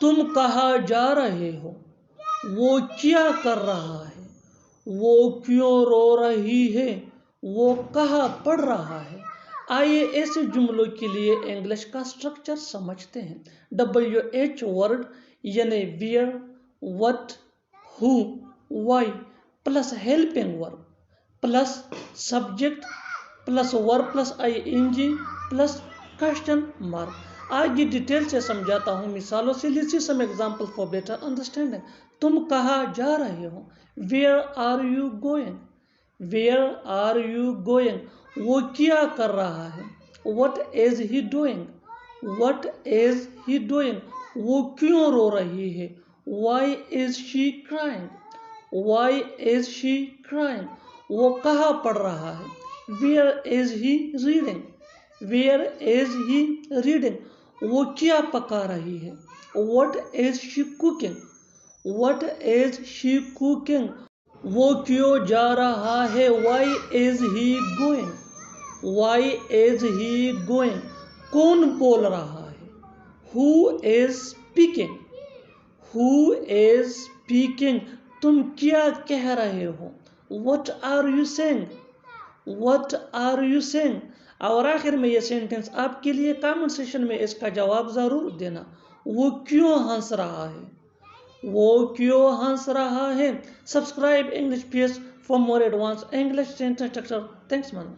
तुम कहाँ जा रहे हो, वो क्या कर रहा है, वो क्यों रो रही है, वो कहाँ पढ़ रहा है। आइए ऐसे जुमलों के लिए इंग्लिश का स्ट्रक्चर समझते हैं। WH वर्ड यानी where, what, who, why plus helping verb plus subject plus verb plus ING plus question mark. आगे डिटेल से समझाता हूँ मिसालों से। List some example for better understanding. तुम कहाँ जा रहे हो, where are you going, where are you going, वो क्या कर रहा है, what is he doing, what is he doing, वो क्यों रो रही है, why is she crying, why is she crying, वो कहाँ पढ़ रहा है, where is he reading, where is he reading, वो क्या पका रही है, what is she cooking, what is she cooking, वो क्यों जा रहा है, why is he going, why is he going, कौन बोल रहा है, who is speaking, who is speaking, तुम क्या कह रहे हो, what are you saying, what are you saying. और आखिर में ये सेंटेंस आपके लिए, कमेंट सेशन में इसका जवाब ज़रूर देना। वो क्यों हंस रहा है, वो क्यों हंस रहा है। Subscribe English page for more advance English sentence structure. Thanks man.